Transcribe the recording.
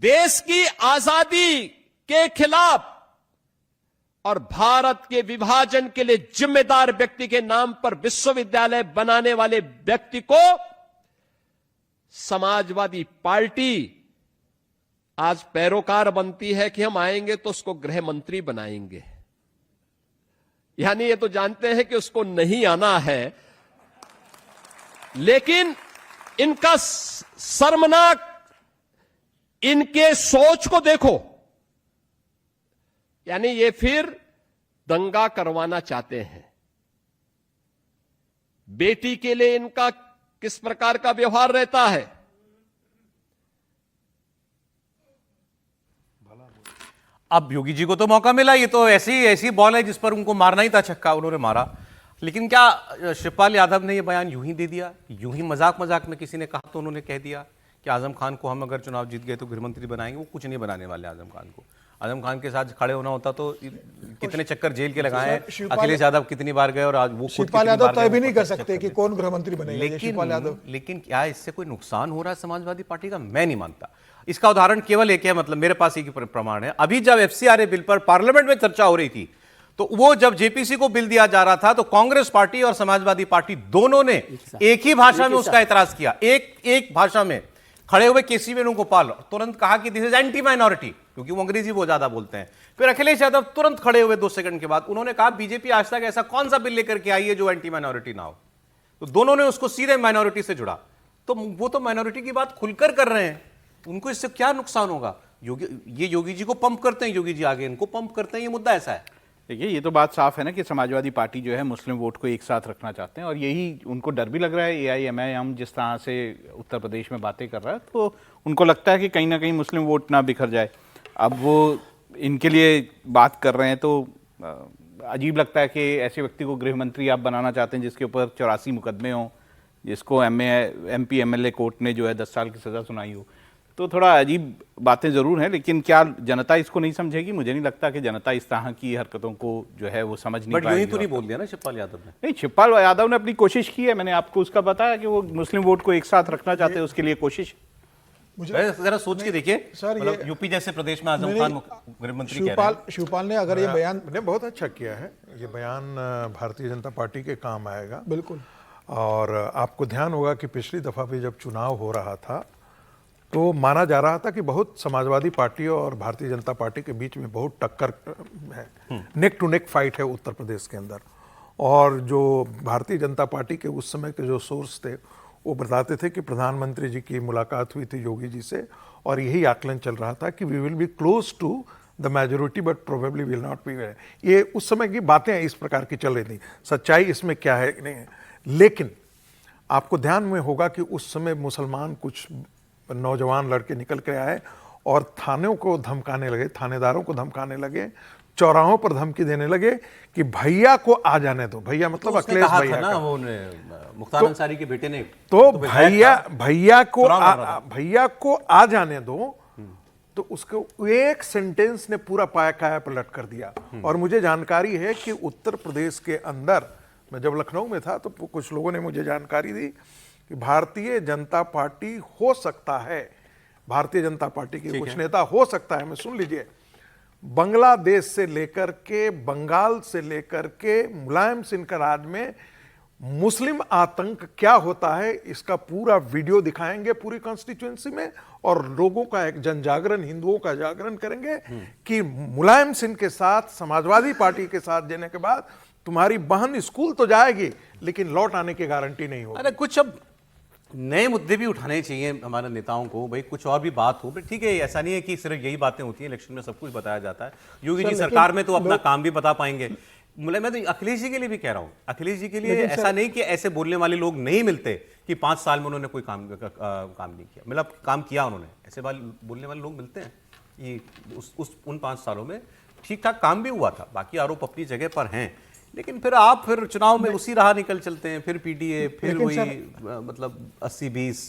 देश की आजादी के खिलाफ और भारत के विभाजन के लिए जिम्मेदार व्यक्ति के नाम पर विश्वविद्यालय बनाने वाले व्यक्ति को समाजवादी पार्टी आज पैरोकार बनती है कि हम आएंगे तो उसको गृह मंत्री बनाएंगे। यानी ये तो जानते हैं कि उसको नहीं आना है, लेकिन इनका शर्मनाक, इनके सोच को देखो। यानी ये फिर दंगा करवाना चाहते हैं। बेटी के लिए इनका किस प्रकार का व्यवहार रहता है। अब योगी जी को तो मौका मिला, ये तो ऐसी बॉल है जिस पर उनको मारना ही था, छक्का उन्होंने मारा। लेकिन क्या शिवपाल यादव ने ये बयान यूं ही दे दिया, यूं ही मजाक में किसी ने कहा तो उन्होंने कह दिया कि आजम खान को हम अगर चुनाव जीत गए तो गृहमंत्री बनाएंगे? वो कुछ नहीं बनाने वाले आजम खान को। आजम खान के साथ खड़े होना होता तो कितने चक्कर जेल के लगाए, अखिलेश यादव कितनी बार गए और आज वो शिवपाल यादव तय भी नहीं कर सकते कि कौन गृहमंत्री बनेगा शिवपाल यादव। लेकिन क्या इससे कोई नुकसान हो रहा है समाजवादी पार्टी का? मैं नहीं मानता। इसका उदाहरण केवल एक है, मतलब मेरे पास एक ही प्रमाण है। अभी जब एफसीआरए बिल पर पार्लियामेंट में चर्चा हो रही थी तो वो जब जेपीसी को बिल दिया जा रहा था तो कांग्रेस पार्टी और समाजवादी पार्टी दोनों ने एक ही भाषा में उसका एतराज किया। एक भाषा में खड़े हुए केसी वेणुगोपाल तुरंत कहा कि दिस इज एंटी माइनॉरिटी, क्योंकि वो अंग्रेजी बहुत ज्यादा बोलते हैं। फिर अखिलेश यादव तुरंत खड़े हुए 2 सेकंड के बाद उन्होंने कहा बीजेपी आज तक ऐसा कौन सा बिल लेकर के आई है जो एंटी माइनॉरिटी ना हो। तो दोनों ने उसको सीधे माइनॉरिटी से जुड़ा। तो वो तो माइनॉरिटी की बात खुलकर कर रहे हैं, उनको इससे क्या नुकसान होगा? योगी जी को पंप करते हैं, योगी जी आगे इनको पंप करते हैं। ये मुद्दा ऐसा है। देखिए, ये तो बात साफ है ना कि समाजवादी पार्टी जो है मुस्लिम वोट को एक साथ रखना चाहते हैं और यही उनको डर भी लग रहा है। एआईएमआईएम जिस तरह से उत्तर प्रदेश में बातें कर रहा है तो उनको लगता है कि कहीं ना कहीं मुस्लिम वोट ना बिखर जाए। अब वो इनके लिए बात कर रहे हैं तो अजीब लगता है कि ऐसे व्यक्ति को गृह मंत्री आप बनाना चाहते हैं जिसके ऊपर 84 मुकदमे हों, जिसको एमपी एमएलए कोर्ट ने जो है 10 साल की सज़ा सुनाई हो। तो थोड़ा अजीब बातें जरूर हैं, लेकिन क्या जनता इसको नहीं समझेगी? मुझे नहीं लगता कि जनता इस तरह की हरकतों को जो है वो समझ नहीं पाएगी। तो नहीं बोल दिया ना शिवपाल यादव ने? नहीं, शिवपाल यादव ने अपनी कोशिश की है। मैंने आपको उसका बताया कि वो मुस्लिम वोट को एक साथ रखना चाहते हैं, उसके लिए कोशिश। मुझे जरा सोच के देखिए, मतलब यूपी जैसे प्रदेश में आजम खान गृहमंत्री कह रहे हैं। शिवपाल ने अगर ये बयान ने बहुत अच्छा किया है, ये बयान भारतीय जनता पार्टी के काम आएगा बिल्कुल। और आपको ध्यान होगा कि पिछली दफा भी जब चुनाव हो रहा था तो माना जा रहा था कि बहुत समाजवादी पार्टी और भारतीय जनता पार्टी के बीच में बहुत टक्कर है, नेक टू नेक फाइट है उत्तर प्रदेश के अंदर। और जो भारतीय जनता पार्टी के उस समय के जो सोर्स थे वो बताते थे कि प्रधानमंत्री जी की मुलाकात हुई थी योगी जी से और यही आकलन चल रहा था कि we will be close to the majority but probably will not be. ये उस समय की बातें इस प्रकार की चल रही थी। सच्चाई इसमें क्या है नहीं है, लेकिन आपको ध्यान में होगा कि उस समय मुसलमान कुछ नौजवान लड़के निकल के आए और थानों को धमकाने लगे, थानेदारों को धमकाने लगे, चौराहों पर धमकी देने लगे कि भैया को आ जाने दो। भैया मतलब तो अखिलेश भैया ना, वो मुख्तार अंसारी के बेटे ने तो भैया को आ जाने दो। तो उसको एक सेंटेंस ने पूरा पाया काया पलट कर दिया। और मुझे जानकारी है कि उत्तर प्रदेश के अंदर, मैं जब लखनऊ में था तो कुछ लोगों ने मुझे जानकारी दी कि भारतीय जनता पार्टी हो सकता है, भारतीय जनता पार्टी के कुछ नेता हो सकता है, मैं सुन लीजिए, बांग्लादेश से लेकर के, बंगाल से लेकर के मुलायम सिंह का राज में मुस्लिम आतंक क्या होता है इसका पूरा वीडियो दिखाएंगे पूरी कॉन्स्टिट्यूएंसी में और लोगों का एक जन जागरण, हिंदुओं का जागरण करेंगे कि मुलायम सिंह के साथ, समाजवादी पार्टी के साथ देने के बाद तुम्हारी बहन स्कूल तो जाएगी लेकिन लौट आने की गारंटी नहीं होगी। अरे कुछ अब नए मुद्दे भी उठाने चाहिए हमारे नेताओं को, भाई कुछ और भी बात हो। ठीक है, ऐसा नहीं है कि सिर्फ यही बातें होती हैं, इलेक्शन में सब कुछ बताया जाता है। योगी जी सरकार में तो अपना काम भी बता पाएंगे। मैं तो अखिलेश जी के लिए भी कह रहा हूं, अखिलेश जी के लिए ऐसा नहीं कि ऐसे बोलने वाले लोग नहीं मिलते कि 5 साल में उन्होंने कोई काम नहीं किया, मतलब काम किया उन्होंने, ऐसे बोलने वाले लोग मिलते हैं। ये उन 5 सालों में ठीक ठाक काम भी हुआ था, बाकी आरोप अपनी जगह पर हैं। लेकिन फिर चुनाव में उसी राह निकल चलते हैं, फिर पीडीए, फिर वही मतलब 80-20।